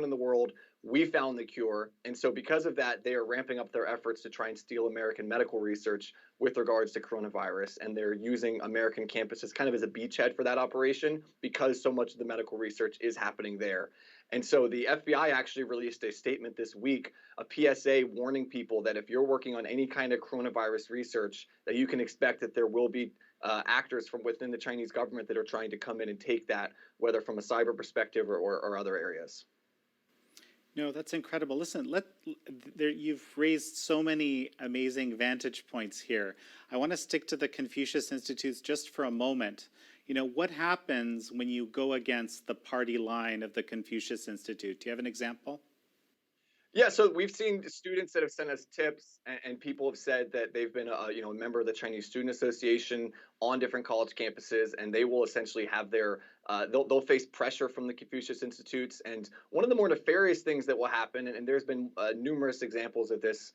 anyone in the world. We found the cure. And so because of that, they are ramping up their efforts to try and steal American medical research with regards to coronavirus. And they're using American campuses kind of as a beachhead for that operation because so much of the medical research is happening there. And so the FBI actually released a statement this week, a PSA warning people that if you're working on any kind of coronavirus research, that you can expect that there will be actors from within the Chinese government that are trying to come in and take that, whether from a cyber perspective or other areas. No, that's incredible. Listen, you've raised so many amazing vantage points here. I want to stick to the Confucius Institutes just for a moment. You know, what happens when you go against the party line of the Confucius Institute? Do you have an example? Yeah, so we've seen students that have sent us tips, and people have said that they've been a member of the Chinese Student Association on different college campuses, and they will essentially have their they'll face pressure from the Confucius Institutes. And one of the more nefarious things that will happen, and there's been numerous examples of this,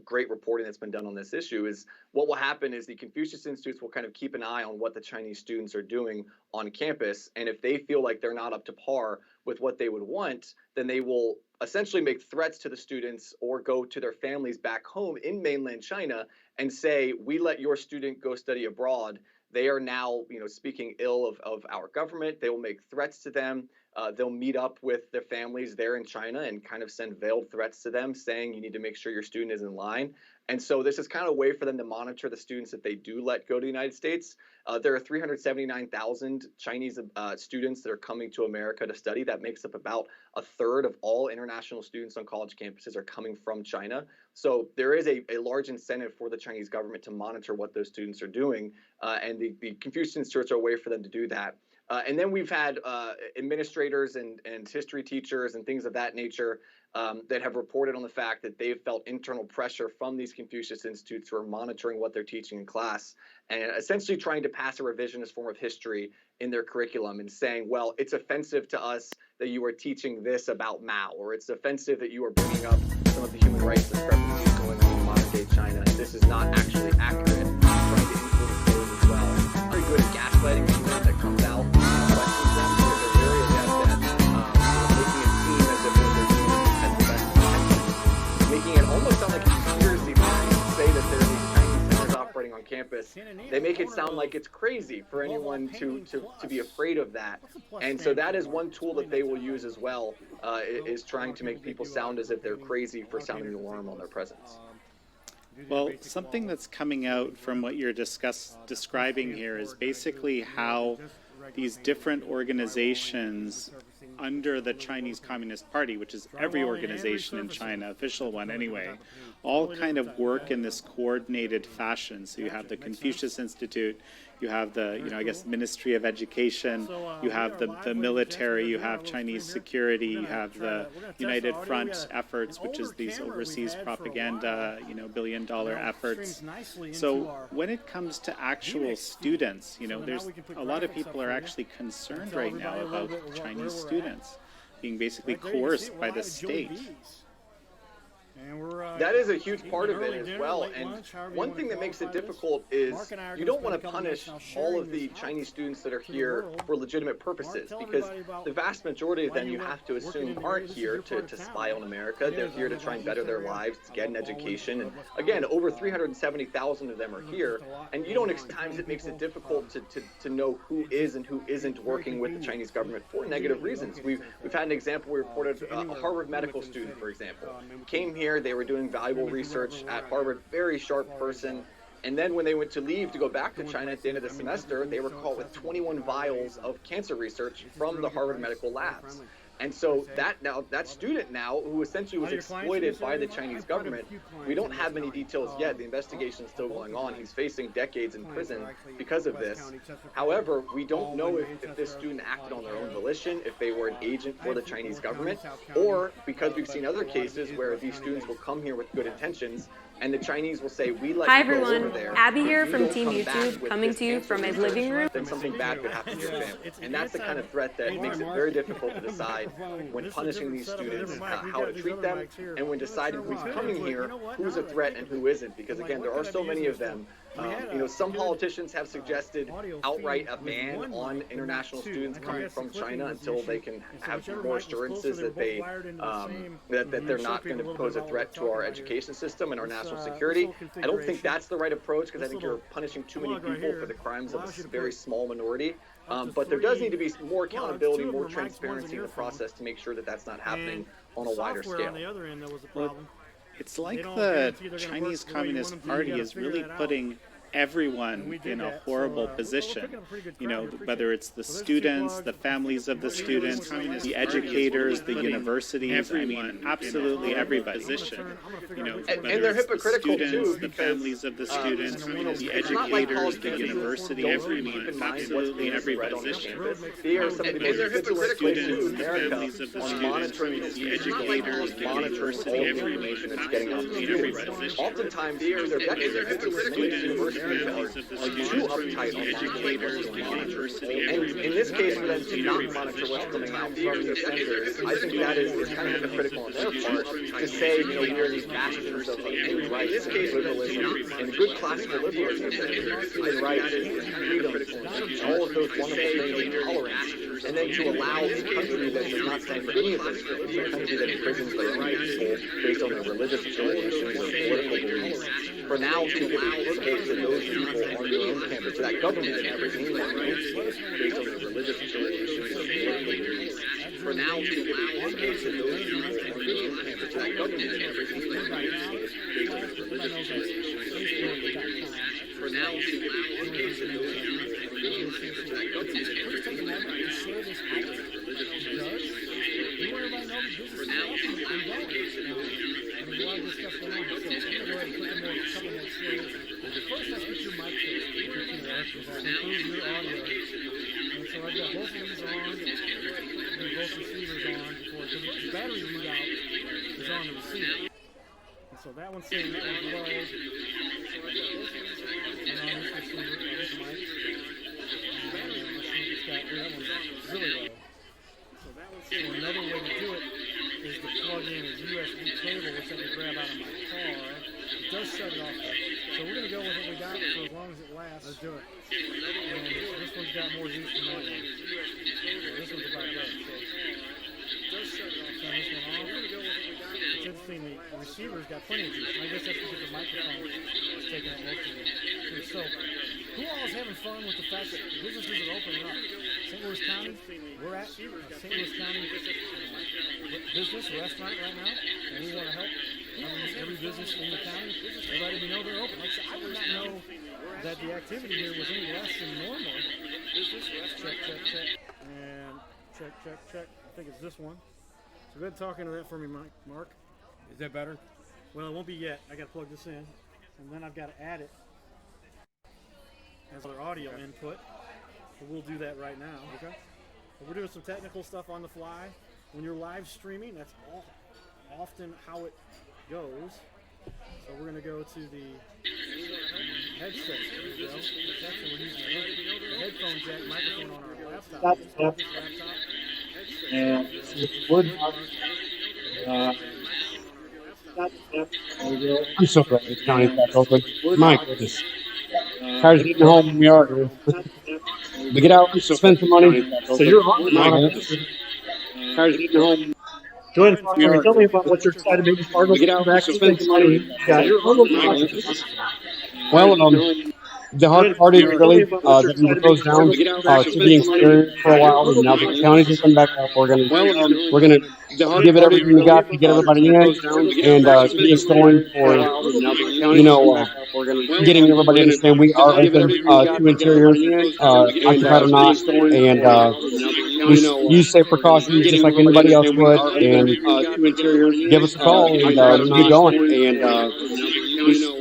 great reporting that's been done on this issue, is what will happen is the Confucius Institutes will kind of keep an eye on what the Chinese students are doing on campus, and if they feel like they're not up to par with what they would want, then they will essentially make threats to the students or go to their families back home in mainland China and say, we let your student go study abroad. They are now, speaking ill of our government. They will make threats to them. They'll meet up with their families there in China and kind of send veiled threats to them saying you need to make sure your student is in line. And so this is kind of a way for them to monitor the students that they do let go to the United States. There are 379,000 Chinese students that are coming to America to study. That makes up about a third of all international students on college campuses are coming from China. So there is a large incentive for the Chinese government to monitor what those students are doing. And the Confucius Institutes are a way for them to do that. And then we've had administrators and history teachers and things of that nature that have reported on the fact that they've felt internal pressure from these Confucius Institutes who are monitoring what they're teaching in class and essentially trying to pass a revisionist form of history in their curriculum and saying, well, it's offensive to us that you are teaching this about Mao, or it's offensive that you are bringing up some of the human rights discrepancies going on in modern-day China. And this is not actually accurate. Trying to influence those as well. Very good at gaslighting anyone that comes out. Questions them. They're very adept at making it seem as if what they're doing has the best intentions. Making it almost sound like a conspiracy theory to say that there are these Chinese centers operating on campus. They make it sound like it's crazy for anyone to be afraid of that. And so that is one tool that they will use as well, is trying to make people sound as if they're crazy for sounding the alarm on their presence. Well, something that's coming out from what you're describing here is basically how these different organizations under the Chinese Communist Party, which is every organization in China, official one anyway, all kind of work in this coordinated fashion. So you have the Confucius Institute, you have the, Ministry of Education, you have the military, you have Chinese security, you have the United Front efforts, which is these overseas propaganda, billion-dollar efforts. So when it comes to actual students, there's a lot of people are actually concerned right now about Chinese students being basically coerced by the state. That is a huge part of it as well. And one thing that makes it difficult is you don't want to punish all of the Chinese students that are here for legitimate purposes, because the vast majority of them you have to assume aren't here to spy on America. They're here to try and better their lives, to get an education. And again, over 370,000 of them are here. And at times it makes it difficult to know who is and who isn't working with the Chinese government for negative reasons. We've had an example. We reported a Harvard medical student, for example, came here. They were doing valuable research at Harvard, very sharp person. And then when they went to leave to go back to China at the end of the semester, they were caught with 21 vials of cancer research from the Harvard medical labs. And so that student now, who essentially was exploited by the Chinese government, we don't have many details yet. The investigation is still going on. He's facing decades in prison because of this. However, we don't know if this student acted on their own volition, if they were an agent for the Chinese government, or because we've seen other cases where these students will come here with good intentions, and the Chinese will say, we let you go over there. Abby here from Team YouTube, coming to you from my living room. Then something bad could happen to your family. And that's the kind of threat that makes it very difficult to decide when punishing these students, how to treat them, and when deciding who's coming here, who's a threat and who isn't. Because again, there are so many of them Some politicians have suggested outright a ban on international students coming from China until they can have more assurances that they're not going to pose a threat to our education system and our national security. I don't think that's the right approach, because I think you're punishing too many people for the crimes of a very small minority. But there does need to be more accountability, more transparency in the process to make sure that that's not happening on a wider scale. It's like the Chinese Communist Party is really putting everyone in a horrible position. Whether it's the students, the families of the students, the educators, the universities, absolutely everybody. And they're hypocritical too, the families of the students, the educators, the university, everyone, absolutely every position. They are some of the most vigilant places in America on monitoring the educators, the university, everyone, that's getting out of students. Oftentimes, they're hypocritical. Universities are too uptight on educators and university. And in this case, for them to not monitor what's coming out from the offenders, I think that is kind of hypocritical on their part to say, we are these bastions of human rights and liberalism and good classical liberalism, human rights and freedom and all of those wonderful things and tolerance, and then to allow a country that does not stand for any of those things, a country that imprisons their own people based on their religious affiliations or political beliefs, for now to give to those people on their own campus, to that government that never came on their own campus based on their religious affiliations or political beliefs, for now to give to those people on their own campus, to that government that never came on their own campus based on their religious affiliations or political beliefs, for now to give to those people on their own campus, to that government that never came on their own campus based on their religious affiliations or political beliefs, for now to give to those people on their own campus. A lot of this stuff going on. So I'm going to go ahead and put more couple minutes here. First, let's get your mic fixed. Improve your audio. And so I've got both of these on, and both receivers on before, because the battery readout is on the receiver. And so that one's saying that one's low. And so I've got both of these on, and on this receiver, on this mic. And let's see if it's got, that one's really low. So another way to do it is to plug in a USB cable, which I can grab out of my car. It does shut it off though. So we're going to go with what we got for as long as it lasts. Let's do it. And this one's got more use than that one. So this one's about done. So it does shut it off. Turn this one off. It's interesting, the receiver's got plenty of juice. And I guess that's because the microphone is taking up most of it. So who all is having fun with the fact that businesses are opening up? St. Louis County, we're at St. Louis County business, restaurant right now, and we want to help every business in the county. Everybody we know they're open. Like I said, I would not know that the activity here was any less than normal. Check, check, check. And check, check, check. I think it's this one. So go ahead and talk into that for me, Mark. Is that better? Well, it won't be yet. I got to plug this in, and then I've got to add it as other audio input. So we'll do that right now. Okay. So we're doing some technical stuff on the fly. When you're live streaming, that's often how it goes. So we're going to go to the headset. There we go. We're using the headphone jack microphone on our laptop. And I'm so glad the county's back open. My goodness. Cars getting home from the yard. We get out, spend some money. So you're on. My goodness. Cars getting home. Join tell me about what you're excited to be part of. Get out, spend some money. Well, the hard part is really that we were closed down to being scared for a while, and now the counties are coming back up. We're gonna give it everything we got to get everybody in and get us going for getting everybody to understand we are open to interiors, occupied or not, and we use safe precautions just like anybody else would, and give us a call and we'll get going. And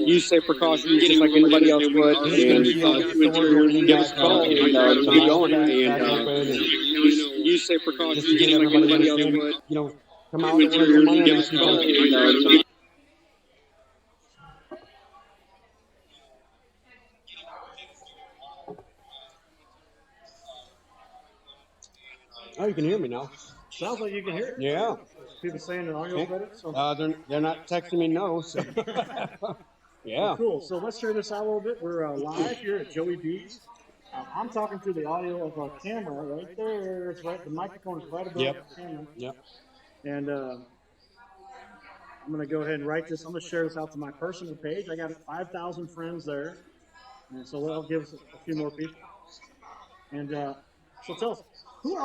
use safe precautions just like anybody else would, and give us a call and we'll get going. And use safe precautions just like anybody else would. Come out and give us a call. Oh, you can hear me now. Sounds like you can hear it. Yeah. People saying their audio better. So. They're not texting me no. So. Yeah. Well, cool. So let's share this out a little bit. We're live here at Joey B's. I'm talking through the audio of a camera right there. It's right. The microphone is right above Yep. the camera. Yep. And I'm going to go ahead and write this. I'm going to share this out to my personal page. I got 5,000 friends there. And so that'll give us a few more people. And so tell us, who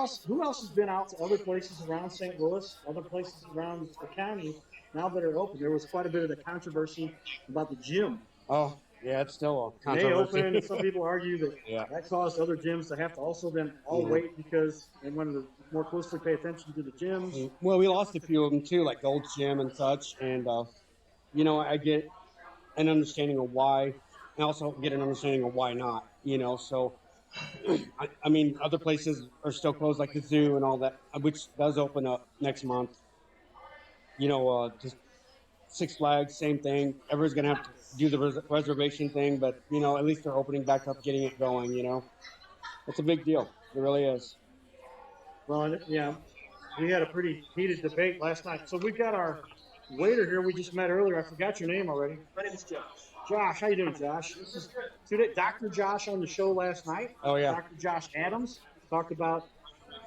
else has been out to other places around St. Louis, other places around the county now that are open? There was quite a bit of the controversy about the gym. Oh, yeah, it's still a They controversy. opened, and some people argue that Yeah. that caused other gyms to have to also then all wait because they wanted to more closely pay attention to the gyms. Well, we lost a few of them too, like Gold's Gym and such. And, you know, I get an understanding of why, and also get an understanding of why not, you know. So, I mean, other places are still closed, like the zoo and all that, which does open up next month. You know, just Six Flags, same thing. Everyone's going to have to do the reservation thing, but, you know, at least they're opening back up, getting it going, you know. It's a big deal. It really is. Well, yeah, we had a pretty heated debate last night. So we've got our waiter here we just met earlier. I forgot your name already. My name is Josh. Josh, how you doing, Josh? This is today, Dr. Josh on the show last night. Oh, yeah. Dr. Josh Adams talked about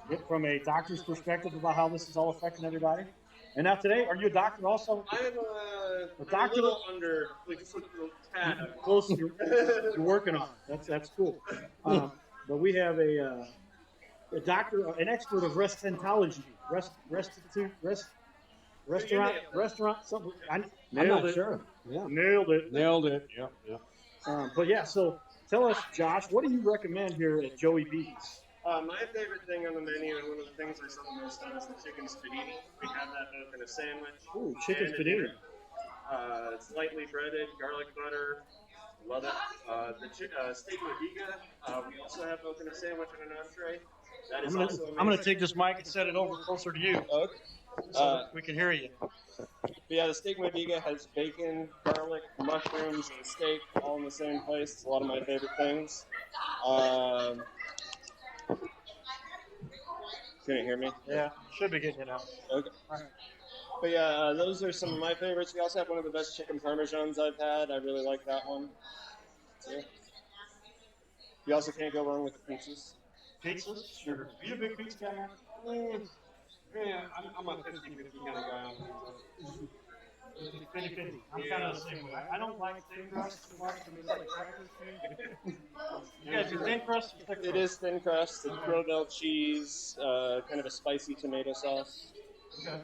it from a doctor's perspective about how this is all affecting everybody. And now today, are you a doctor also? I am A doctor? a little under, like just a little tad. Close to you're working on. That's cool. But we have a doctor, an expert of restentology, restaurant. Something. I'm Nailed not it. sure. Yeah. Nailed it. Nailed it. Yep. Yep. But yeah, so tell us, Josh, what do you recommend here at Joey B's? My favorite thing on the menu, and one of the things I sell the most on, is the chicken spadini. We have that both in a sandwich. Ooh, chicken and a spadini. dinner. It's lightly breaded, garlic butter. Love it. The steak modiga, we also have both in a sandwich and an entree. That is also amazing. I'm gonna take this mic and set it over closer to you Okay. so we can hear you. But yeah, the steak modiga has bacon, garlic, mushrooms, and steak all in the same place. It's a lot of my favorite things. Couldn't hear me? Yeah, should be getting it out. Okay. But yeah, those are some of my favorites. We also have one of the best chicken parmesans I've had. I really like that one. So, you also can't go wrong with the pizzas. Pizzas? Sure. Are you a big pizza guy, man? Yeah, I'm a 50-50 kind of guy. 50-50. I'm kind of the same way. I don't like thin crust too much. I mean, it's like crackers to me. You guys do thin crust or thick crust? It is thin crust, it's Provel cheese, kind of a spicy tomato sauce. Okay.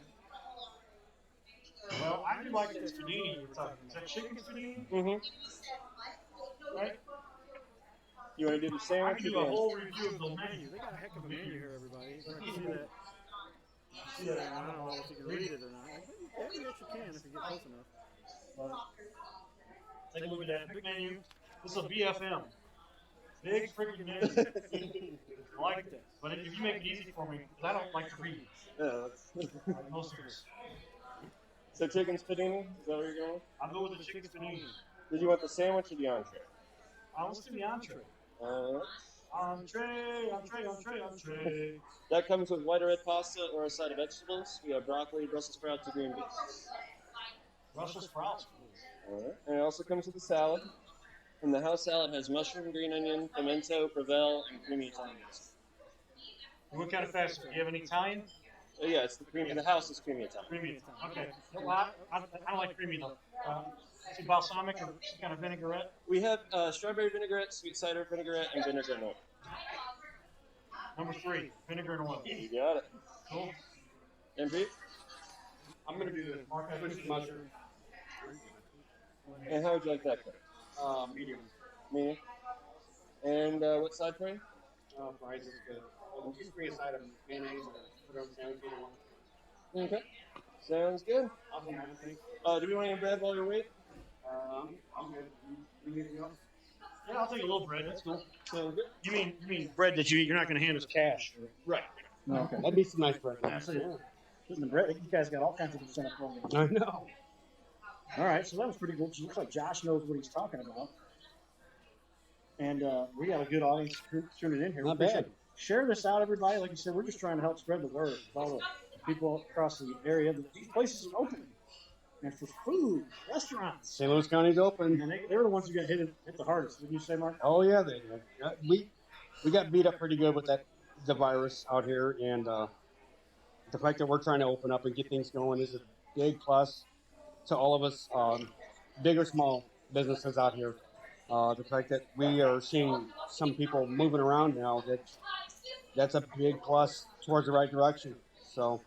Well, I do like this panini you were talking. Is that chicken panini? Mm-hmm. Right? You want to do the I sandwich? can do a whole review of the menu. They got a heck of a menu here, everybody. You're gonna see that. See that? I don't know if you can read it or not. Maybe yes, you can if you get close enough. Take a look at that big menu. This is a BFM. Big freaking menu. I like that. But if you make it easy for me, because I don't like to read. Yeah, Like most of us. so chicken spadini, is that what you're going with? I'll go with the chicken panini. Did you want the sandwich or the entree? Let's do the entree. Uh, Entree. that comes with white or red pasta or a side of vegetables. We have broccoli, Brussels sprouts, and green beans. Brussels sprouts. Alright. And it also comes with a salad. And the house salad has mushroom, green onion, pimento, Provel, and creamy Italian. What kind of fast food? Do you have any Italian? Yeah, it's the creamy. The house is creamy Italian. Creamy Italian. Okay. Well, I don't like creamy though. Some balsamic or some kind of vinaigrette. We have strawberry vinaigrette, sweet cider vinaigrette, and vinegar and oil. Number 3, vinegar and oil. You got it. Cool. And Pete? I'm going to do the Swiss mushroom. And how would you like that cut? Medium. Medium. And what side for you? Fries is good. Well, just bring a side of mayonnaise or put on sandwich either one. Okay. Sounds good. Awesome, man. Thanks. Do we want any bread while you're waiting? I'm good. You need anything else? Yeah, I'll take a little bread. That's cool. Sounds good. You mean bread that you eat? You're not going to hand us cash. Right. No, okay. That'd be some nice bread. The bread. You guys got all kinds of stuff for me. I know. All right, so that was pretty cool. It looks like Josh knows what he's talking about. And we got a good audience tuning in here. Not We appreciate bad. it. Share this out, everybody. Like you said, we're just trying to help spread the word with all the people across the area. These places are open. And for food, restaurants. St. Louis County's open. And they were the ones who got hit the hardest. Did you say, Mark? Oh yeah, they did. We got beat up pretty good with the virus out here, and the fact that we're trying to open up and get things going is a big plus to all of us, big or small businesses out here. The fact that we are seeing some people moving around now, that's a big plus towards the right direction. So.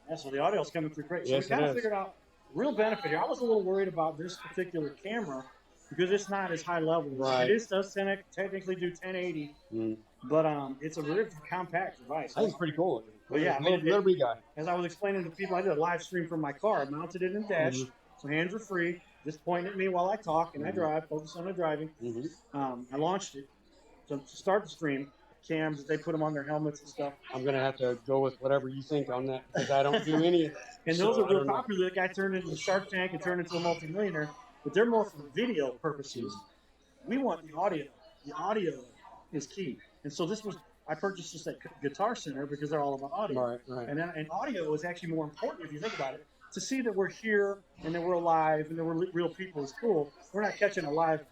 Yeah, so the audio's coming through great. So Yes, we kind it of is. figured out real benefit here. I was a little worried about this particular camera because it's not as high level. Right. It does technically do 1080, but it's a very compact device. I think it's pretty cool. But yeah, I mean, little wee guy. As I was explaining to people, I did a live stream from my car. I mounted it in dash, so hands are free. Just point at me while I talk, and I drive. Focus on the driving. I launched it to start the stream. Cams, they put them on their helmets and stuff. I'm gonna have to go with whatever you think on that because I don't do any. And those are real popular. The guy turned into Shark Tank and turned into a multimillionaire, but they're more for video purposes. We want the audio. The audio is key. And so I purchased this at Guitar Center because they're all about audio. Right. And audio is actually more important if you think about it. To see that we're here and that we're alive and that we're real people is cool. We're not catching a live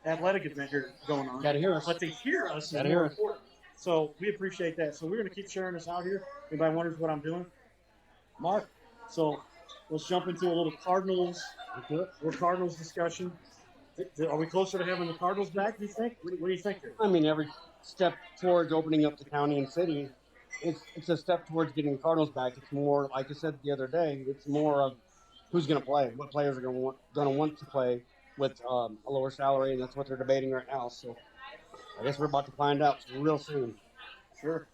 athletic event here going on. Gotta hear us. But to hear us is Gotta more hear us. important. So we appreciate that. So we're going to keep sharing this out here. Anybody wonders what I'm doing? Mark, so let's jump into a little Cardinals discussion. Are we closer to having the Cardinals back, do you think? What do you think here? I mean, every step towards opening up the county and city, it's a step towards getting the Cardinals back. It's more, like I said the other day, it's more of who's going to play, what players are going to want to play with a lower salary, and that's what they're debating right now. So I guess we're about to find out real soon. Sure.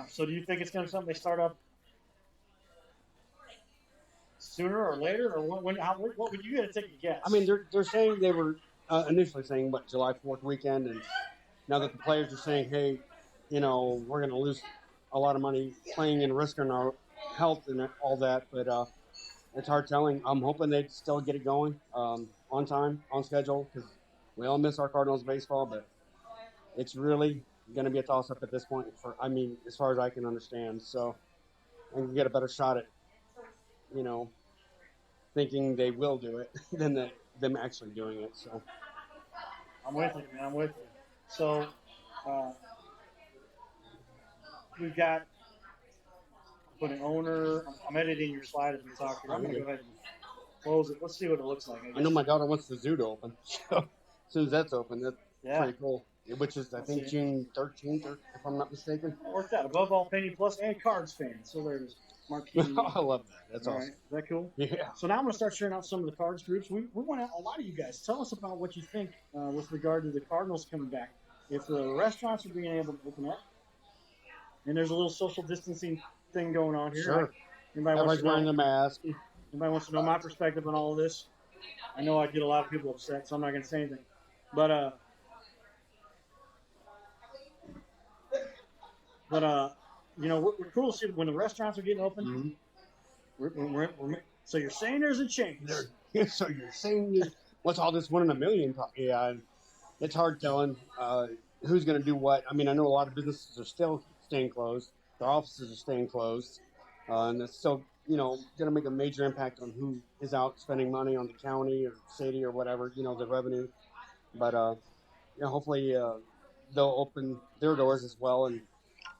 So do you think it's going to be something they start up sooner or later, or what would you got to take a guess? I mean, they're saying they were initially saying July 4th weekend, and now that the players are saying, hey, we're going to lose a lot of money playing and risking our health and all that, but it's hard telling. I'm hoping they still get it going on time, on schedule, because we all miss our Cardinals baseball, but it's really going to be a toss-up at this point, as far as I can understand. So I can get a better shot at, thinking they will do it than them actually doing it. So I'm with you, man. I'm with you. So we've got put an owner. I'm editing your slide as we talk here. I'm going to go ahead and close it. Let's see what it looks like. I know my daughter wants the zoo to open. So as soon as that's open, that's pretty cool. Which is, I think, June 13th, if I'm not mistaken. It worked out. Above all, Penny Plus and Cards fan. So there's Marquis. I love that. That's awesome. Right. Is that cool? Yeah. So now I'm going to start sharing out some of the Cards groups. We want a lot of you guys. Tell us about what you think with regard to the Cardinals coming back. If the restaurants are being able to open up, and there's a little social distancing thing going on here. Sure. Everybody's wearing a mask. Anybody wants to know my perspective on all of this? I know I get a lot of people upset, so I'm not going to say anything. But we're cool to see when the restaurants are getting open. So you're saying there's a change. So you're saying what's all this 1 in a million talk? Yeah, it's hard telling who's going to do what. I mean, I know a lot of businesses are still staying closed. Their offices are staying closed. And it's still, going to make a major impact on who is out spending money on the county or city or whatever, the revenue. But, hopefully they'll open their doors as well and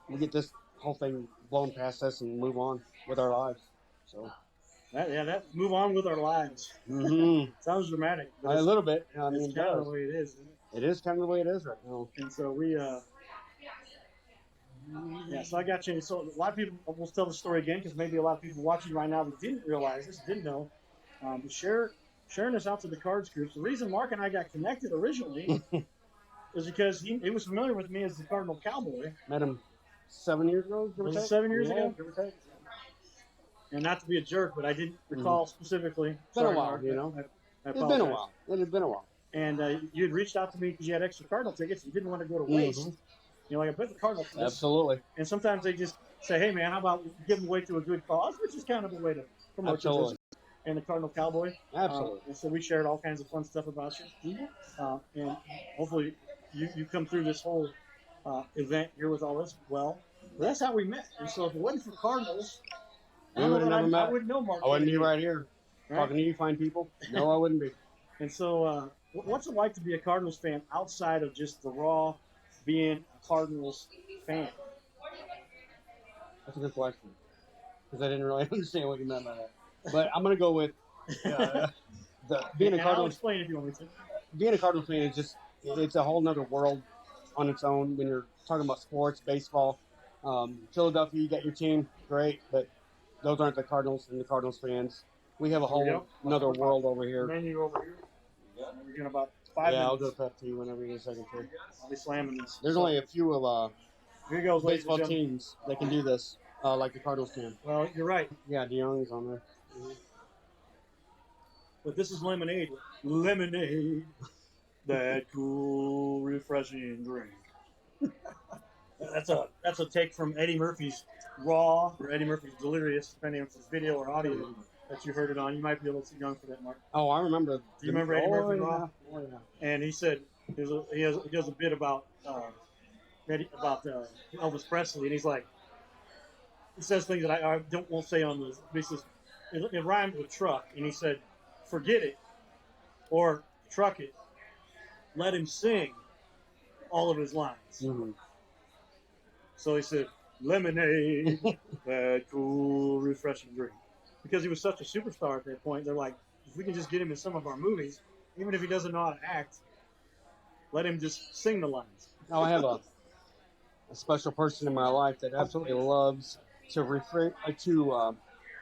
we get this whole thing blown past us and move on with our lives. So that move on with our lives. Mm-hmm. Sounds dramatic. A little bit. I mean, mean, it's kind of the way it is. Isn't it? It is kind of the way it is right now. And so we, so I got you. So a lot of people, we'll tell the story again because maybe a lot of people watching right now that didn't realize this, didn't know. But sharing this out to the Cards groups. The reason Mark and I got connected originally is because he was familiar with me as the Cardinal Cowboy. Met him 7 years ago. Was it 7 years ago? And not to be a jerk, but I didn't recall specifically. It's been a while, Mark, I It's been a while. It has been a while. And you had reached out to me because you had extra Cardinal tickets. You didn't want to go to waste. I put the Cardinal tickets. Absolutely. And sometimes they just say, hey, man, how about give them away to a good cause, which is kind of a way to promote your business. And the Cardinal Cowboy. Absolutely. And so we shared all kinds of fun stuff about you. And hopefully you come through this whole event here with all this well. that's how we met. And so if it wasn't for Cardinals, We would have never met. I wouldn't know Mark. I wouldn't be right here talking to you fine people. No, I wouldn't be. And so, what's it like to be a Cardinals fan outside of just the raw being a Cardinals fan? That's a good question, because I didn't really understand what you meant by that. But I'm gonna go with being a Cardinals. I'll explain if you want me to. Being a Cardinals fan is it's a whole nother world on its own when you're talking about sports, baseball. Philadelphia, you got your team, great, but those aren't the Cardinals and the Cardinals fans. We have a whole another world over here. Menu over here. We're getting about 5 minutes. I'll do a pep tea whenever you get a second too. I'll be slamming this. There's only a few of here goes, baseball teams that can do this, like the Cardinals can. Well, you're right. Yeah, DeYoung's on there. But this is lemonade. Lemonade. That cool, refreshing drink. That's a take from Eddie Murphy's Raw or Eddie Murphy's Delirious, depending on if it's video or audio that you heard it on. You might be a little too young for that, Mark. Oh, I remember. Do you remember Eddie Murphy Raw? Raw? Oh, yeah. And he said he does a bit about Elvis Presley, and he says things that I won't say on this. He says it rhymed with truck, and he said, "Forget it, or truck it. Let him sing all of his lines." Mm-hmm. So he said, "Lemonade, that cool, refreshing drink," because he was such a superstar at that point. They're like, if we can just get him in some of our movies, even if he doesn't know how to act, let him just sing the lines. Now I have a special person in my life that absolutely loves to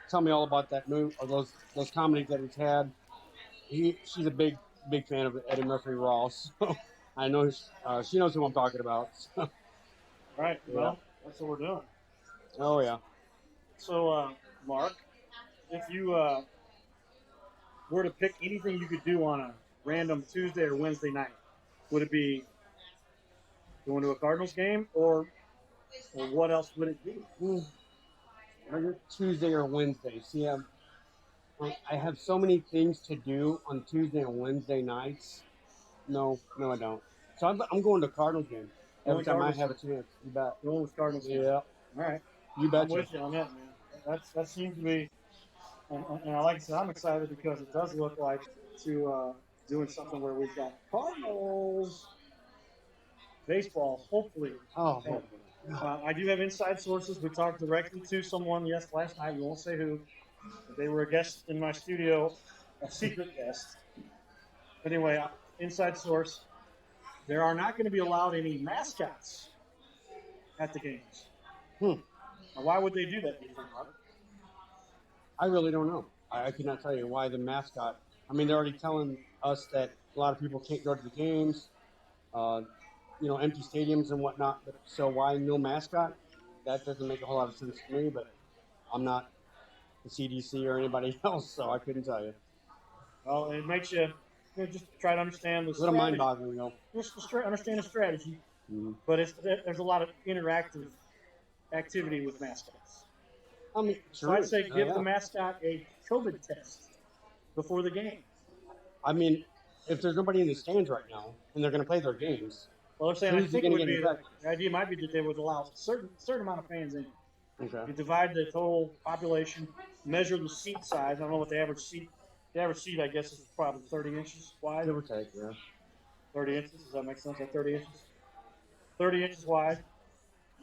tell me all about that movie or those comedies that he's had. She's a big fan of Eddie Murphy Raw, so I know she knows who I'm talking about. So. Right. Well, that's what we're doing. Oh yeah. So, Mark, if you were to pick anything you could do on a random Tuesday or Wednesday night, would it be going to a Cardinals game, or what else would it be? Tuesday or Wednesday. See, I have so many things to do on Tuesday and Wednesday nights. No, I don't. So I'm going to a Cardinals game every time I have a chance. You bet. Going with Cardinals game. Yeah. All right. You bet. I'm with you on that, man. That seems to be, and like I said, I'm excited because it does look like to doing something where we've got Cardinals baseball, hopefully. Oh. I do have inside sources. We talked directly to someone last night. We won't say who. They were a guest in my studio, a secret guest. But anyway, inside source. There are not going to be allowed any mascots at the games. Now, why would they do that, do you think, Mark? I really don't know. I could not tell you why the mascot. I mean, they're already telling us that a lot of people can't go to the games, empty stadiums and whatnot. But, so why no mascot? That doesn't make a whole lot of sense to me, but I'm not the CDC or anybody else, so I couldn't tell you. Well, it makes you just try to understand the strategy. A little mind-boggling, though. Just understand the strategy, but there's a lot of interactive activity with mascots. I mean, so I'd say give the mascot a COVID test before the game. I mean, if there's nobody in the stands right now and they're going to play their games, well, they're saying I think the idea might be that they would allow a certain amount of fans in. Okay. You divide the total population, measure the seat size. I don't know what the average seat. The average seat, I guess, is probably 30 inches wide. Give or take, yeah. 30 inches. Does that make sense? Like 30 inches. 30 inches wide,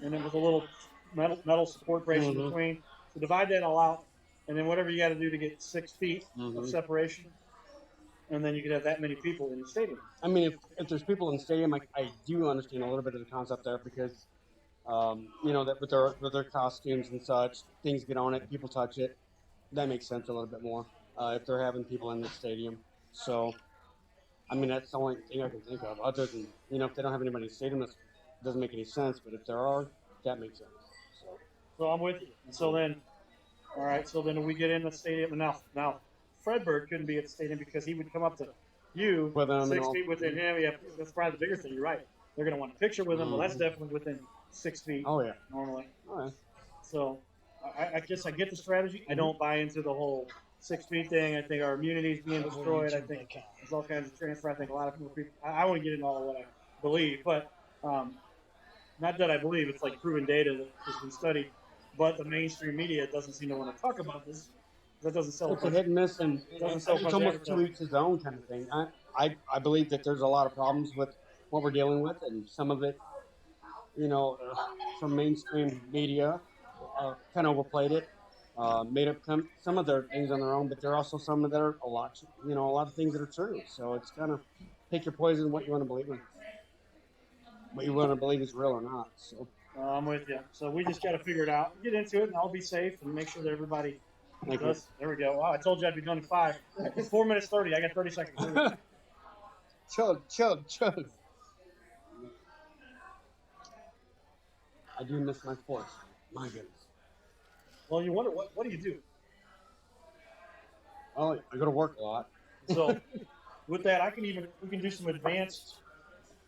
and then with a little metal support brace in between. So divide that all out, and then whatever you got to do to get 6 feet of separation, and then you could have that many people in the stadium. I mean, if there's people in the stadium, I do understand a little bit of the concept there because, that with their costumes and such, things get on it, people touch it. That makes sense a little bit more if they're having people in the stadium. So, I mean, that's the only thing I can think of. Other than, if they don't have anybody in the stadium, that doesn't make any sense. But if there are, that makes sense. So I'm with you. And so then, all right, so then we get in the stadium. And now Fredberg couldn't be at the stadium because he would come up to you 6 feet within him. Yeah, that's probably the bigger thing. You're right. They're going to want a picture with him. Well, that's definitely within 6 feet. Oh, yeah. Normally. All right. So I guess I get the strategy. I don't buy into the whole 6 feet thing. I think our immunity is being destroyed. I think there's all kinds of transfer. I think a lot of people I want to get into all of what I believe. But not that I believe, it's like proven data that has been studied, but the mainstream media doesn't seem to want to talk about this. That doesn't sell. It's a hit and miss, and it's almost to each his own kind of thing. I believe that there's a lot of problems with what we're dealing with, and some of it, from mainstream media, kind of overplayed it, made up some of their things on their own, but there are also some that are a lot of things that are true. So it's kind of pick your poison, what you want to believe in, what you want to believe is real or not. So I'm with you. So we just got to figure it out, get into it, and I'll be safe and make sure that everybody does. There we go. Wow, I told you I'd be done in 5. It's 4 minutes 30. I got 30 seconds. Chug. I do miss my sports. My goodness. Well, you wonder what do you do? Oh, I go to work a lot. So with that, we can do some advanced.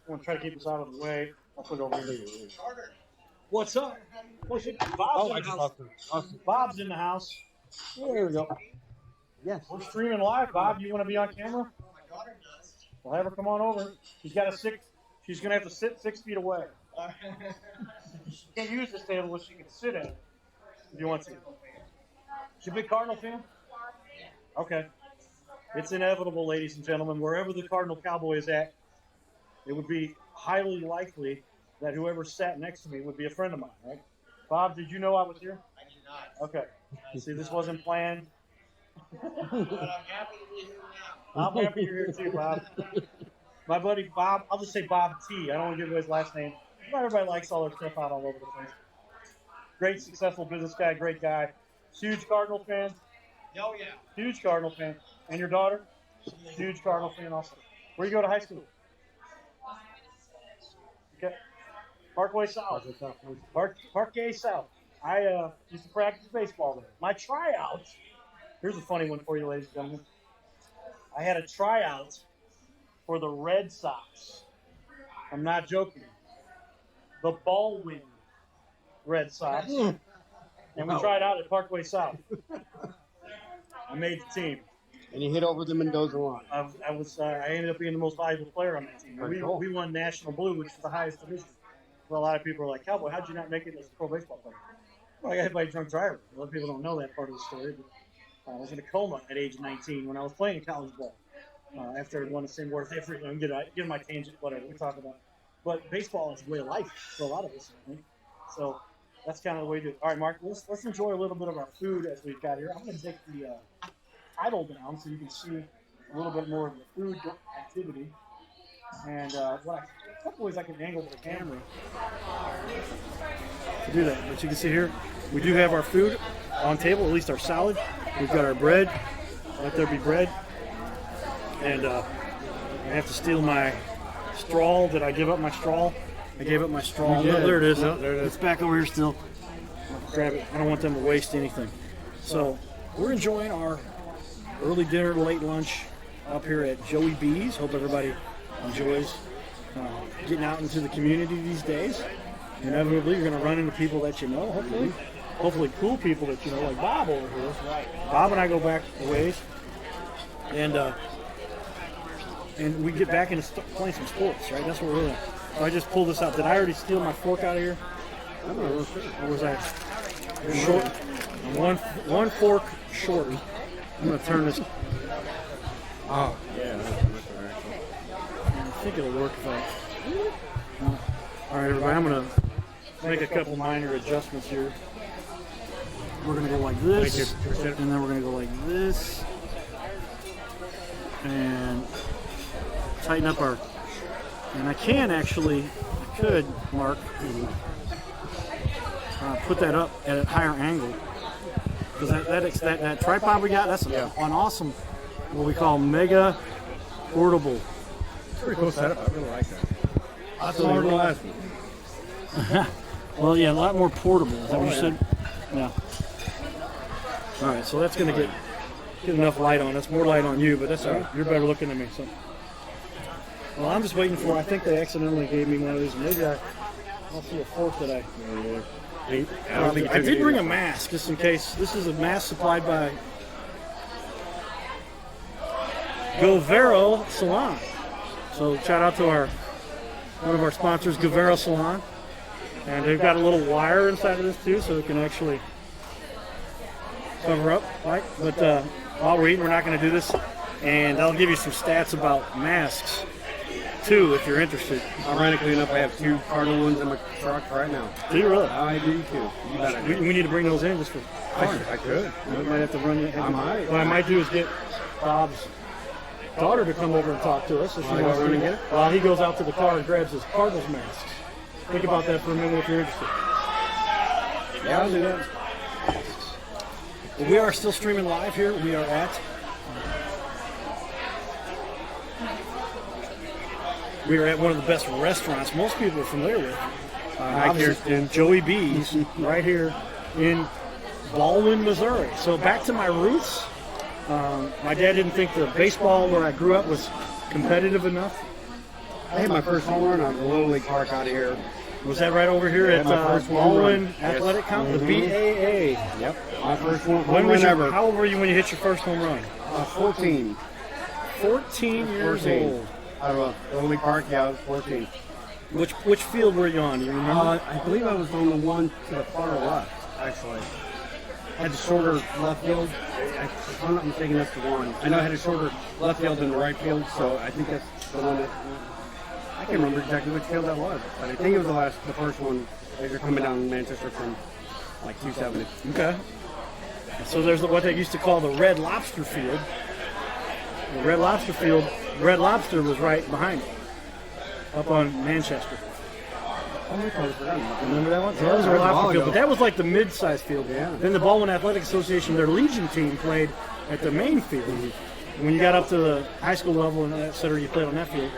I'm gonna try to keep this out of the way. I'll put it over here. What's up? Bob's in the house. Bob's in the house. Oh, there we go. Yes. We're streaming live. Bob, you want to be on camera? We'll have her come on over. She's got she's gonna have to sit 6 feet away. She can't use this table, but she can sit at it if you want to. She a big Cardinal fan? Okay. It's inevitable, ladies and gentlemen. Wherever the Cardinal Cowboy is at, it would be highly likely that whoever sat next to me would be a friend of mine, right? Bob, did you know I was here? I did not. Okay. See, this wasn't planned. But I'm happy to be here now. I'm happy you're here too, Bob. My buddy Bob, I'll just say Bob T. I don't want to give away his last name. Not everybody likes all their stuff out all over the place. Great, successful business guy, great guy. Huge Cardinal fan. Oh, yeah. Huge Cardinal fan. And your daughter? Huge Cardinal fan also. Where you go to high school? Okay. Parkway South. Parkway South. I used to practice baseball there. My tryout. Here's a funny one for you, ladies and gentlemen. I had a tryout for the Red Sox. I'm not joking. The Baldwin Red Sox. And we tried out at Parkway South. I made the team. And you hit over the Mendoza line. I ended up being the most valuable player on that team. We won National Blue, which is the highest division. Well, a lot of people are like, Cowboy, how'd you not make it as a pro baseball player? Well, I got hit by a drunk driver. A lot of people don't know that part of the story. But I was in a coma at age 19 when I was playing college ball. After I won the same award. I'm getting my tangent, whatever we talk about. But baseball is a way of life for a lot of us, I think. So that's kind of the way to do it. All right, Mark, let's enjoy a little bit of our food as we've got here. I'm going to take the idle down so you can see a little bit more of the food activity. And a couple ways I can angle the camera to do that. But you can see here, we do have our food on table, at least our salad. We've got our bread. Let there be bread. And I have to steal my straw. Did I give up my straw? I gave up my straw. No, there it is. No, there it is. It's back over here still. I'll grab it. I don't want them to waste anything. So we're enjoying our early dinner, late lunch up here at Joey B's. Hope everybody enjoys getting out into the community these days. Inevitably, you're going to run into people that you know, hopefully cool people that you know, like Bob over here. Bob and I go back a ways. And we get back into playing some sports, right? That's what we're doing. So I just pulled this out. Did I already steal my fork out of here? I don't know. Or was I short? One fork short. I'm going to turn this. Oh, yeah. I think it'll work if I... All right, everybody, I'm going to make a couple minor adjustments here. We're going to go like this, and then we're going to go like this. And tighten up our, and I could, Mark, put that up at a higher angle. Because that tripod we got, that's an awesome, what we call mega portable. It's pretty cool setup. I really like that. That's smaller than the last one. Well, yeah, a lot more portable. Is that what you said? Yeah. All right, so that's going to get enough light on. That's more light on you, but that's all right. You're better looking than me. So. Well, I'm just waiting for, I think they accidentally gave me one of these. Maybe I'll see a fork that I did bring a mask just in case. This is a mask supplied by Govero Salon. So shout out to one of our sponsors, Govero Salon. And they've got a little wire inside of this too, so it can actually cover up. Right? But while we're eating, we're not going to do this. And I'll give you some stats about masks too, if you're interested. Ironically enough, I have 2 Cardinal ones in my truck right now. Do you really? I do too. We need to bring those in just for fun. I could. We might have to run it. I might. What I might do is get Bob's daughter to come over and talk to us. If she Wanna go wants run to. and get it? While he goes out to the car and grabs his Cardinals masks. Think about that for a minute if you're interested. Yeah, I'll do that. Well, we are still streaming live here. We are at one of the best restaurants most people are familiar with. Obviously, Joey B's, right here in Baldwin, Missouri. So back to my roots. My dad didn't think the baseball where I grew up was competitive enough. I hit my first home run on the Little League Park out of here. Was that right over here at my first home Baldwin run. Athletic Yes. Complex, the BAA? Yep. My first home When was run your, ever. how old were you when you hit your first home run? 14. 14 years 14. old. Out of Little League Park, yeah, I was 14. Which field were you on? Do you remember? I believe I was on the one to the far left, actually. I had the shorter left field. If I'm not mistaken, that's the one. I know I had a shorter left field than the right field, so I think that's the one that... I can't remember exactly which field that was, but I think it was the first one as you're coming down Manchester from like 270. Okay. So there's what they used to call the Red Lobster Field. The Red Lobster Field, Red Lobster was right behind it, up on Manchester. Remember that one? So that was a Red Lobster Field, but that was like the mid-sized field. Yeah. Then the Baldwin Athletic Association, their Legion team played at the main field. When you got up to the high school level and et cetera, you played on that field.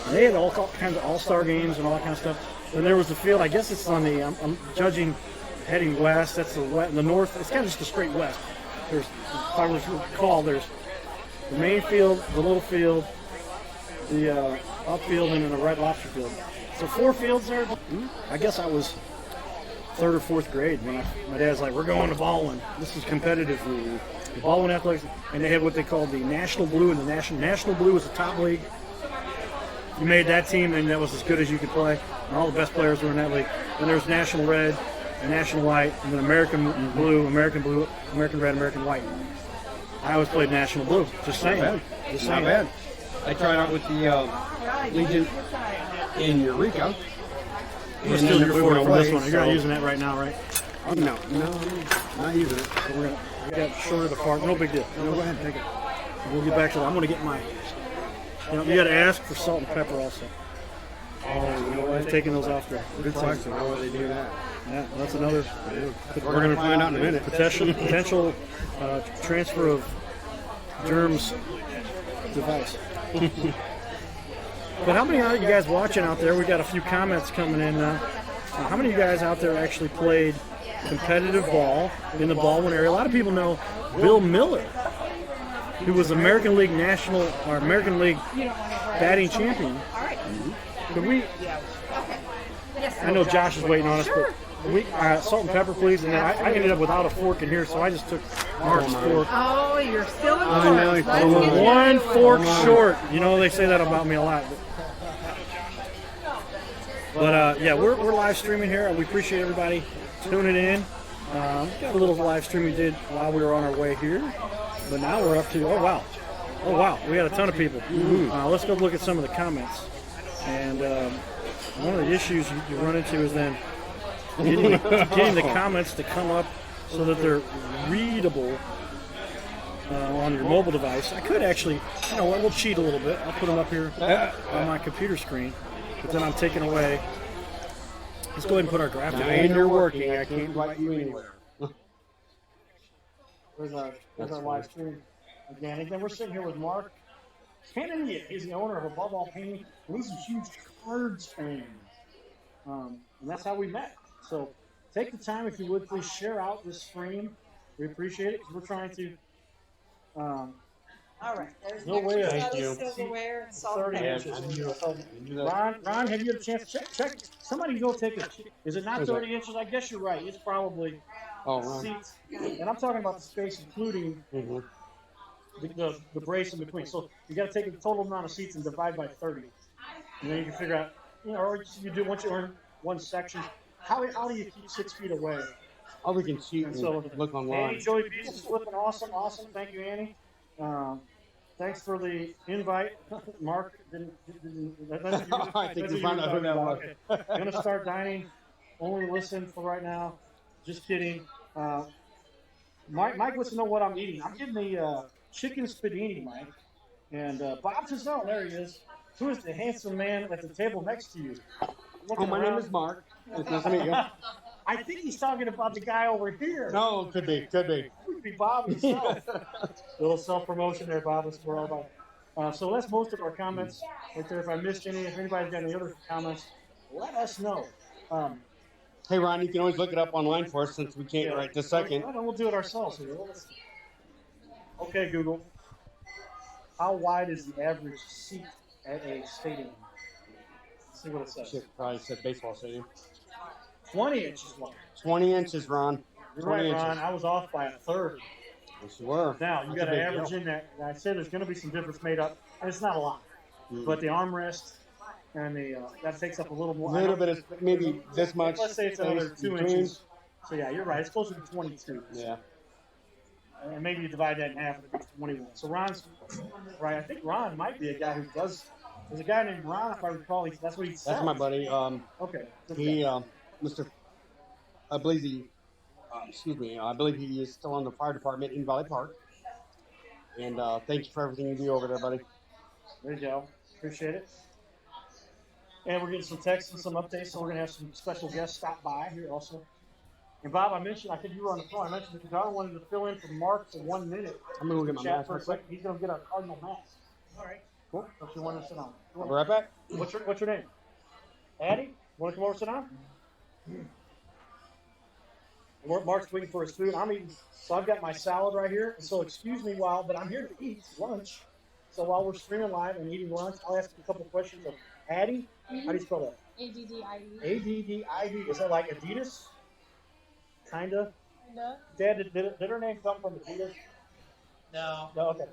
And they had all kinds of all-star games and all that kind of stuff. Then there was the field, I guess it's on the, I'm judging heading west, that's the north, it's kind of just a straight west. There's, if I recall, there's the main field, the little field, the upfield, and then the Red Lobster Field. So 4 fields there. I guess I was 3rd or 4th grade when my dad's like, we're going to Baldwin. This is competitive. The Baldwin Athletics, and they had what they called the National Blue, and the National Blue was the top league. You made that team, and that was as good as you could play. And all the best players were in that league. And there's National Red, and National White, and then American Blue, American Red, American White. I always played National Blue. Just saying. Not bad. I tried out with the Legion in Eureka. We're still your forward for this one. You're not using that right now, right? No, not using it. So we're gonna get short of the park. No big deal. No, go ahead, take it. We'll get back to that. I'm gonna get my. You got to ask for salt and pepper also. Oh, you know what? I've taken those off there. Good question. How would they do that? Yeah, that's another. We're going to find out in a minute. Potential transfer of germs device. But how many of you guys watching out there? We got a few comments coming in now. How many of you guys out there actually played competitive ball in the Baldwin area? A lot of people know Bill Miller, who was American League National or American League batting champion. Could we? I know Josh is waiting on us, but we salt and pepper, please. And then I ended up without a fork in here, so I just took Mark's fork. Oh, you're still in fork. One fork short. You know they say that about me a lot. But yeah, we're live streaming here, and we appreciate everybody tuning in. Got a little live stream we did while we were on our way here, but now we're up to oh wow, we got a ton of people. Let's go look at some of the comments. And one of the issues you run into is then getting the comments to come up so that they're readable on your mobile device. I could actually, you know what, we'll cheat a little bit. I'll put them up here on my computer screen, but then I'm taking away. Let's go ahead and put our graphic. And you're working. I can't invite you anywhere. There's our live stream again. And then we're sitting here with Mark Canania. He's the owner of Above All Painting, and he's a huge cards fan. And that's how we met. So take the time, if you would, please share out this stream. We appreciate it because we're trying to. All right. There's No way. Thank you. Silverware and salt 30 and inches. Ron, have you had a chance to check? Somebody go take a. Is it not 30 inches? I guess you're right. It's probably seats. And I'm talking about the space, including the brace in between. So you got to take the total amount of seats and divide by 30, and then you can figure out. You know, or you do once you earn one section, how do you keep 6 feet away? Oh, we can cheat And and so look online. Annie Joey Beats is flipping awesome. Thank you, Annie. Thanks for the invite. Mark didn't I think we found out who that was. Okay. I'm gonna start dining. Only listen for right now. Just kidding. Mike wants to know what I'm eating. I'm getting the chicken spadini, Mike. And Bob Giselle, there he is. Who is the handsome man at the table next to you? Oh, my name is Mark. It's nice to meet you. I think he's talking about the guy over here. No, could be. Could be Bob himself. Little self-promotion there, Bob. That's what we're all about. So that's most of our comments right there. If I missed any, if anybody's got any other comments, let us know. Hey, Ron, you can always look it up online for us since we can't right this second. Well, then we'll do it ourselves here. Okay, Google. How wide is the average seat at a stadium? Let's see what it says. Shit, probably said baseball stadium. 20 inches wide. 20 inches, Ron. You're 20 right, inches. Ron. I was off by a third. Yes, you were. Now, you That's got a to big average deal. in that. And I said there's going to be some difference made up, and it's not a lot. But the armrest and the that takes up a little more. A little bit of maybe this much. Let's say it's another space 2 between. inches. So, yeah, you're right. It's closer to 22. Yeah. And maybe you divide that in half and it gets 21. So, Ron's right. I think Ron might be a guy who does. There's a guy named Ron, if I recall. That's what he said. That's my buddy. Okay. He, Mr. I believe he, excuse me, I believe he is still on the fire department in Valley Park. And thank you for everything you do over there, buddy. There you go. Appreciate it. And we're getting some texts and some updates, so we're going to have some special guests stop by here also. And Bob, I think you were on the phone. I mentioned that the daughter wanted to fill in for Mark for 1 minute. I'm going to go get my mask for a real quick. second. He's going to get our Cardinal mask. All right. Cool. So she wanted to sit down. I'll be right back. What's your name? Addie? Want to come over and sit down? Mark's waiting for his food. I'm eating. So I've got my salad right here. So excuse me but I'm here to eat lunch. So while we're streaming live and eating lunch, I'll ask you a couple questions of Addie. How do you spell that? ADDIE. ADDID. Is that like Adidas? Kinda. Kinda. Dad, did her name come from Adidas? No. No. Okay.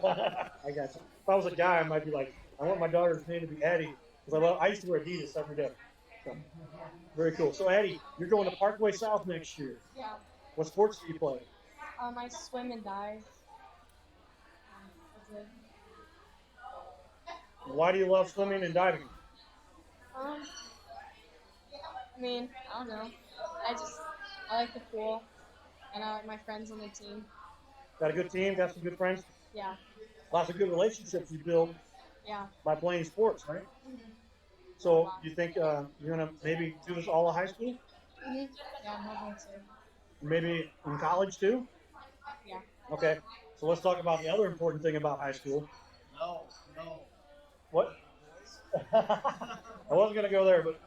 I got you. If I was a guy, I might be like, I want my daughter's name to be Addie because I used to wear Adidas every day. So, very cool. So Addie, you're going to Parkway South next year. Yeah. What sports do you play? I swim and dive. That's it. Why do you love swimming and diving? I mean, I don't know. I like the pool, and I like my friends on the team. Got a good team? Got some good friends? Yeah. Lots of good relationships you build Yeah. by playing sports, right? So you think you're going to maybe do this all of high school? Yeah, I'm hoping to. Maybe in college too? Yeah. Okay. So let's talk about the other important thing about high school. No. What? I wasn't going to go there, but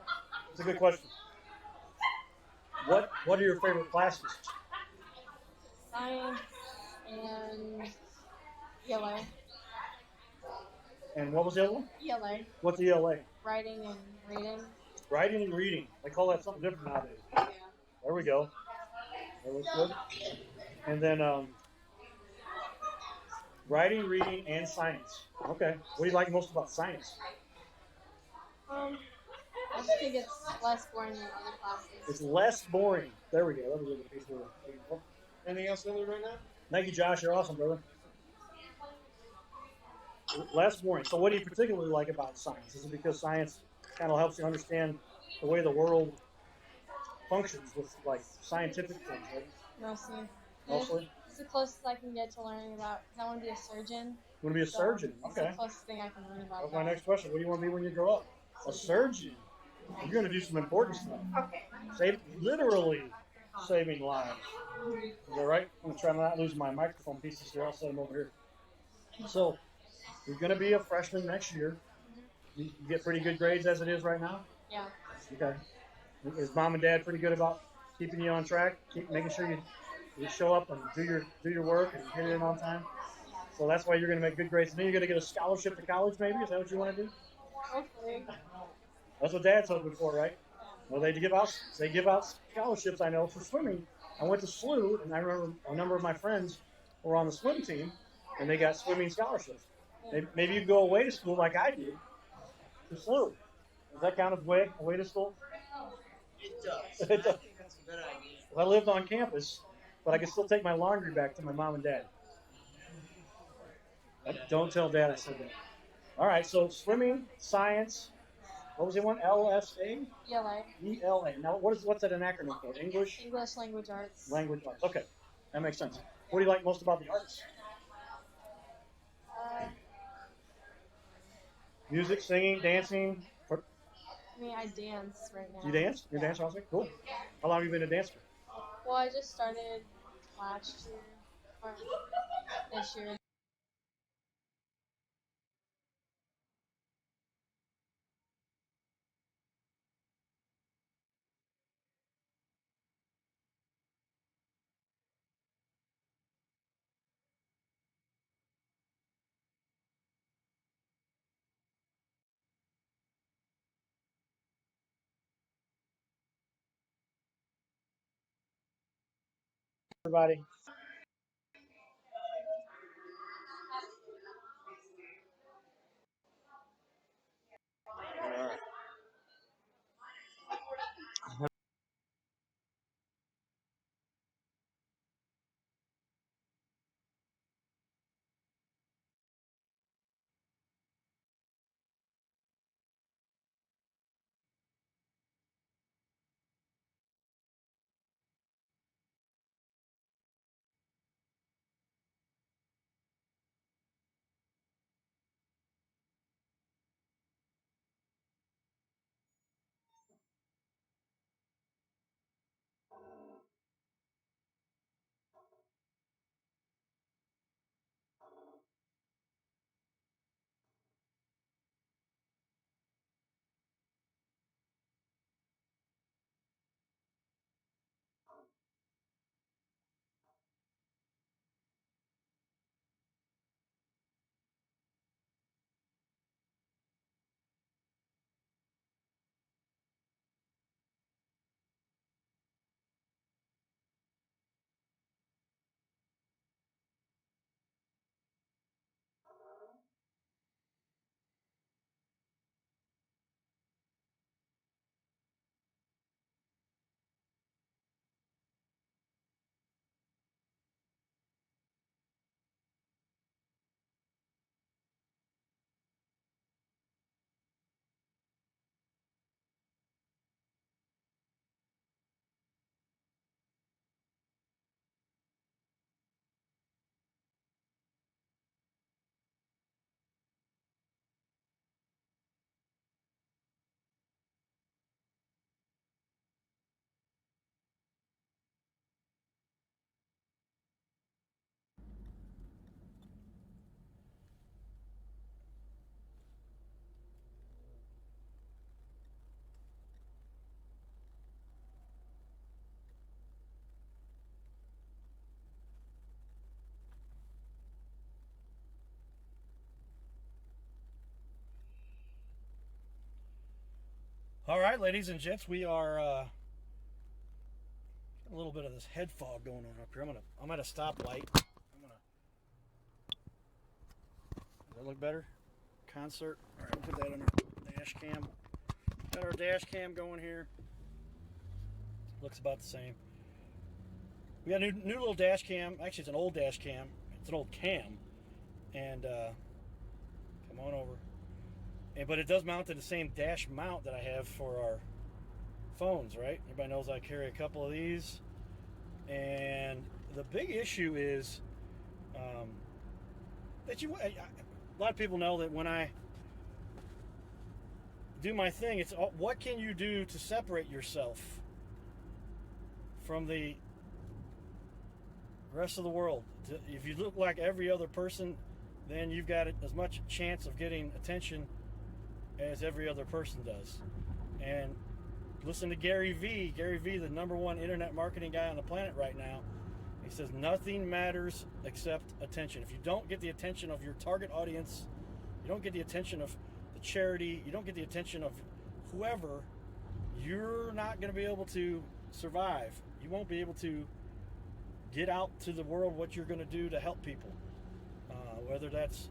it's a good question. What are your favorite classes? Science and ELA. And what was the other one? ELA. What's ELA? Writing and reading. Writing and reading. They call that something different nowadays. Yeah. There we go. That looks good. And then writing, reading, and science. Okay. What do you like most about science? I just think it's less boring than other classes. It's less boring. There we go. That was a good piece of work. Anything else, Lily, right now? Thank you, Josh. You're awesome, brother. Less boring. So what do you particularly like about science? Is it because science kind of helps you understand the way the world functions with like scientific things, right? Mostly. Mostly? It's the closest I can get to learning about, because I want to be a surgeon. You want to be a surgeon? It's Okay. the closest thing I can learn about That's my that. next question. What do you want to be when you grow up? A surgeon. You're going to do some important stuff. Okay. Literally saving lives. Is that right? I'm going to try to not lose my microphone pieces here. I'll set them over here. So, you're going to be a freshman next year. You get pretty good grades as it is right now? Yeah. Okay. Is mom and dad pretty good about keeping you on track? Keep making sure you show up and do your work and get it in on time? So that's why you're going to make good grades. And then you're going to get a scholarship to college maybe? Is that what you want to do? Hopefully. That's what Dad's hoping for, right? Well, they give out scholarships, I know, for swimming. I went to SLU, and I remember a number of my friends were on the swim team, and they got swimming scholarships. Maybe you go away to school like I did to SLU. Does that count as away to school? It It does. Well, I lived on campus, but I could still take my laundry back to my mom and dad. Don't tell dad I said that. All right, so swimming, science. What was the one? LSA? ELA. ELA. Now, what's that an acronym for? English? English language arts. Language arts. Okay, that makes sense. What do you like most about the arts? Music, singing, dancing. I mean, I dance right now. You dance? You're a dancer also? Cool. How long have you been a dancer? Well, I just started last year, or this year. Everybody. All right, ladies and gents, we are a little bit of this head fog going on up here. I'm at a stoplight. Does that look better? Concert. All right, we'll put that on our dash cam. Got our dash cam going here. Looks about the same. We got a new little dash cam. Actually, it's an old dash cam. It's an old cam. And come on over. But it does mount to the same dash mount that I have for our phones, right? Everybody knows I carry a couple of these. And the big issue is that a lot of people know that when I do my thing, it's what can you do to separate yourself from the rest of the world? If you look like every other person, then you've got as much chance of getting attention as every other person does. And listen to Gary Vee. Gary Vee, the #1 internet marketing guy on the planet right now. He says nothing matters except attention. If you don't get the attention of your target audience, you don't get the attention of the charity, you don't get the attention of whoever, you're not going to be able to survive. You won't be able to get out to the world what you're going to do to help people. Whether that's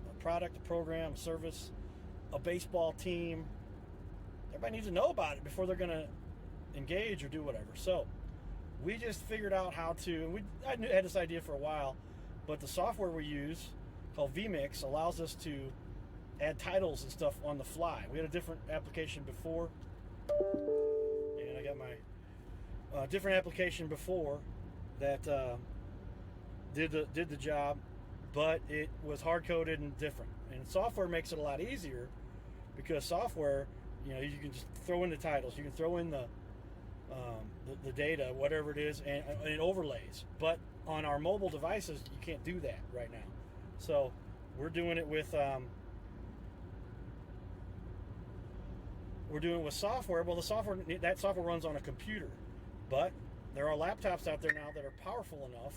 a product, a program, a service, a baseball team. Everybody needs to know about it before they're going to engage or do whatever. So we just figured out how to, and I had this idea for a while, but the software we use called vMix allows us to add titles and stuff on the fly. We had a different application before, and I got my different application before that did the job, but it was hard coded and different. And software makes it a lot easier because software, you can just throw in the titles, you can throw in the data, whatever it is, and it overlays. But on our mobile devices, you can't do that right now. So we're doing it with software. Well, that software runs on a computer, but there are laptops out there now that are powerful enough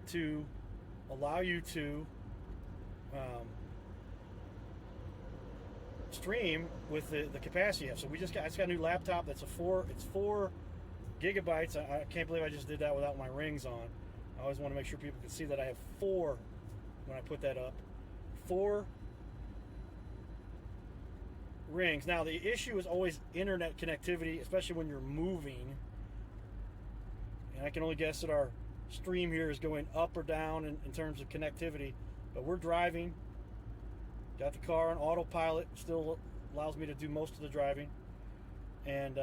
to allow you to stream with the capacity you have. So I just got a new laptop that's it's 4 gigabytes. I can't believe I just did that without my rings on. I always want to make sure people can see that I have 4 when I put that up. 4 rings. Now the issue is always internet connectivity, especially when you're moving. And I can only guess that our stream here is going up or down in terms of connectivity. But we're driving. Got the car on autopilot. Still allows me to do most of the driving. And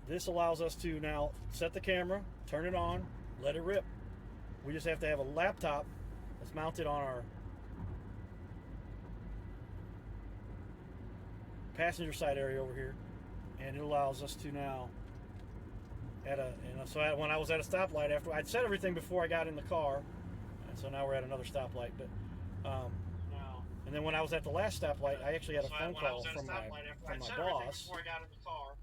this allows us to now set the camera, turn it on, let it rip. We just have to have a laptop that's mounted on our passenger side area over here, and it allows us to now when I was at a stoplight, after I'd set everything before I got in the car, and so now we're at another stoplight. But and then when I was at the last stoplight, I actually had a phone call from my boss,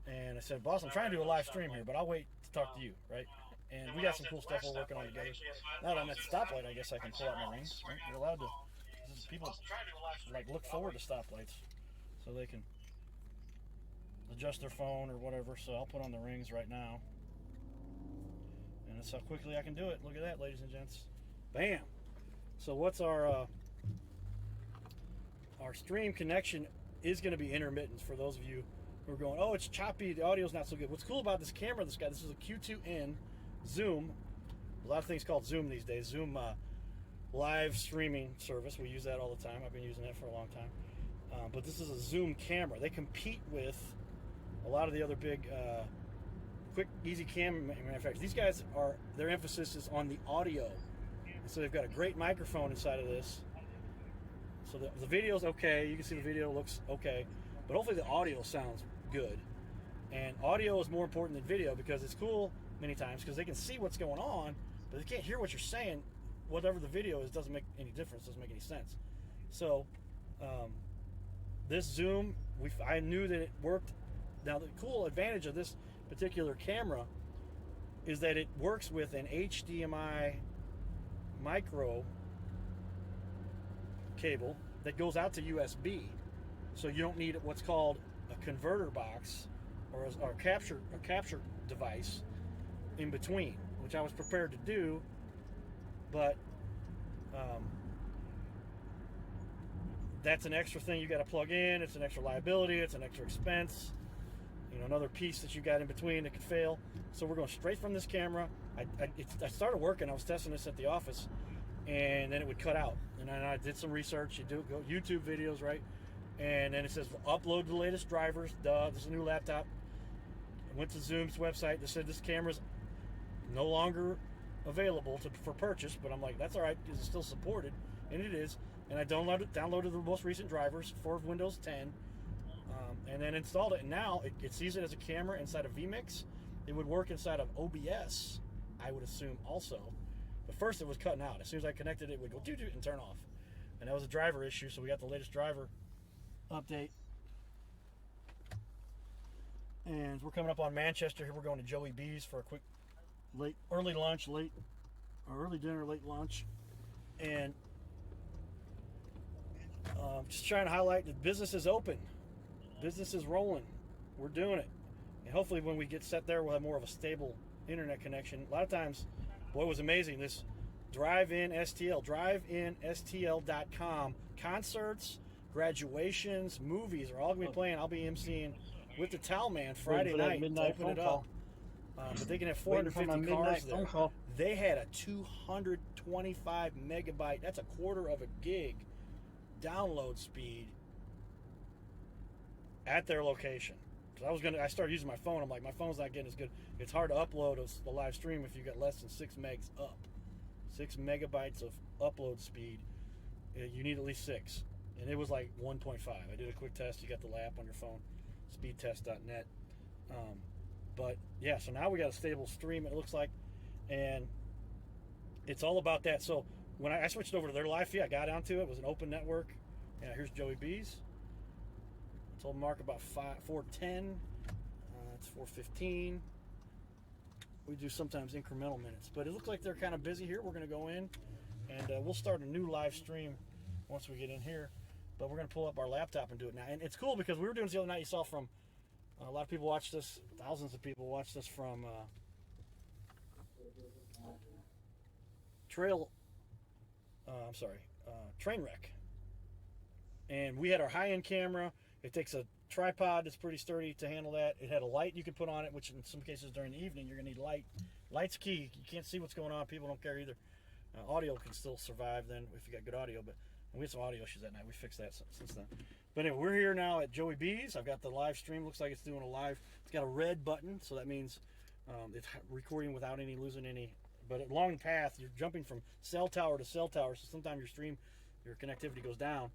and I said, "Boss, I'm trying to do a live stream here, but I'll wait to talk to you, right?" And we got some cool stuff we're working on together. Now that I'm at the stoplight, I guess I can pull out my rings. Right? You're allowed to. People look forward to stoplights, so they can adjust their phone or whatever. So I'll put on the rings right now, and that's how quickly I can do it. Look at that, ladies and gents. Bam. So what's our stream connection is going to be intermittent for those of you who are going, oh, it's choppy, the audio's not so good. What's cool about this camera, this is a Q2N Zoom. A lot of things called Zoom these days. Zoom live streaming service. We use that all the time. I've been using that for a long time. But this is a Zoom camera. They compete with a lot of the other big quick, easy cam manufacturers. These guys their emphasis is on the audio. And so they've got a great microphone inside of this. So the video's okay. You can see the video looks okay. But hopefully the audio sounds good. And audio is more important than video because it's cool many times because they can see what's going on, but they can't hear what you're saying. Whatever the video is doesn't make any difference, doesn't make any sense. So this Zoom, I knew that it worked. Now the cool advantage of this particular camera is that it works with an HDMI micro cable that goes out to USB. So you don't need what's called a converter box or a capture device in between, which I was prepared to do, but that's an extra thing you got to plug in. It's an extra liability. It's an extra expense. Another piece that you got in between that could fail. So we're going straight from this camera. I started working. I was testing this at the office, and then it would cut out. And then I did some research. You do go YouTube videos, right? And then it says upload the latest drivers. Duh, this is a new laptop. I went to Zoom's website. They said this camera's no longer available for purchase, but I'm like, that's all right because it's still supported, and it is. And I downloaded the most recent drivers for Windows 10, and then installed it. And now it sees it as a camera inside of vMix. It would work inside of OBS, I would assume also. But first it was cutting out. As soon as I connected it, would go doo-doo and turn off. And that was a driver issue, so we got the latest driver update. And we're coming up on Manchester here. We're going to Joey B's for a quick early dinner, late lunch. And just trying to highlight that business is open. Business is rolling. We're doing it. And hopefully when we get set there, we'll have more of a stable internet connection. A lot of times, boy, it was amazing. This drive-in STL, driveinstl.com, concerts, graduations, movies are all going to be playing. I'll be emceeing with the Towel Man Friday Waiting for that night to midnight open phone it up. call. But they can have Waiting for my 450 midnight cars phone there. call. They had a 225 megabyte, that's a quarter of a gig download speed at their location. Because I started using my phone. I'm like, my phone's not getting as good. It's hard to upload a live stream if you got less than 6 megs up. 6 megabytes of upload speed. You need at least 6. And it was like 1.5. I did a quick test. You got the app on your phone, speedtest.net. But yeah, so now we got a stable stream, it looks like, and it's all about that. So when I switched over to their live feed, I got onto it. It was an open network. Yeah, here's Joey B's. I told Mark about 4:10. It's 4:15. We do sometimes incremental minutes, but it looks like they're kind of busy here. We're going to go in, and we'll start a new live stream once we get in here. But we're going to pull up our laptop and do it now. And it's cool because we were doing this the other night. You saw from a lot of people watched this. Thousands of people watched this from Trainwreck. And we had our high-end camera. It takes a tripod that's pretty sturdy to handle that. It had a light you could put on it, which in some cases during the evening you're going to need light. Light's key. You can't see what's going on. People don't care either. Audio can still survive then if you got good audio, but we had some audio issues that night. We fixed that since then. But anyway, we're here now at Joey B's. I've got the live stream. Looks like it's doing a live. It's got a red button, so that means it's recording without losing any. But along the path, you're jumping from cell tower to cell tower, so sometimes your connectivity goes down.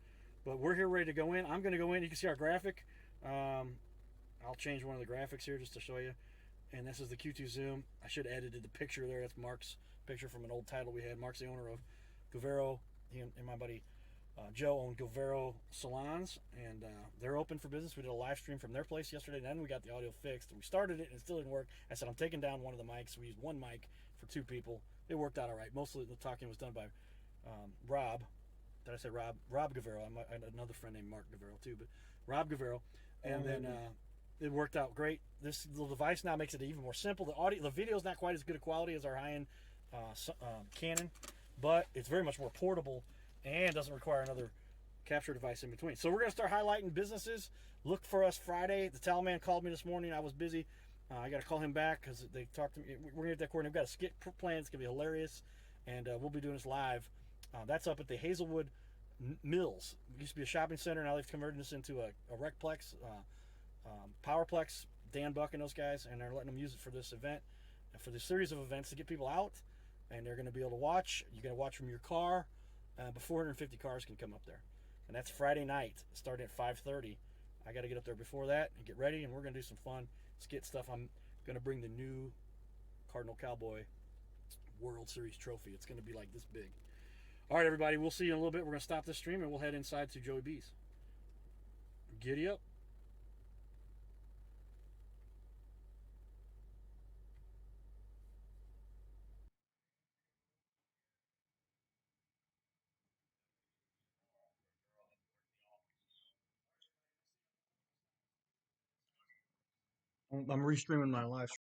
But we're here ready to go in. I'm going to go in. You can see our graphic. I'll change one of the graphics here just to show you. And this is the Q2 Zoom. I should have edited the picture there. That's Mark's picture from an old title we had. Mark's the owner of Govero. He and my buddy Joe own Govero salons, and they're open for business. We did a live stream from their place yesterday, and then we got the audio fixed. We started it, and it still didn't work. I said, I'm taking down one of the mics. We used one mic for 2 people. It worked out all right. Mostly the talking was done by Rob. Did I say Rob? Rob Govero. I had another friend named Mark Govero, too, but Rob Govero. And then it worked out great. This little device now makes it even more simple. The video is not quite as good a quality as our high-end Canon, but it's very much more portable and doesn't require another capture device in between. So we're going to start highlighting businesses. Look for us Friday. The Towel Man called me this morning. I was busy. I got to call him back because they talked to me. We're going to get that coordinated. We've got a skit plan. It's going to be hilarious, and we'll be doing this live. That's up at the Hazelwood Mills. It used to be a shopping center. Now they've converted this into a Recplex, Powerplex. Dan Buck and those guys, and they're letting them use it for this event and for this series of events to get people out, and they're going to be able to watch. You're going to watch from your car, but 450 cars can come up there, and that's Friday night, starting at 5:30. I got to get up there before that and get ready, and we're going to do some fun skit stuff. I'm going to bring the new Cardinal Cowboy World Series trophy. It's going to be like this big. All right, everybody, we'll see you in a little bit. We're going to stop this stream, and we'll head inside to Joey B's. Giddy up. I'm restreaming my live stream.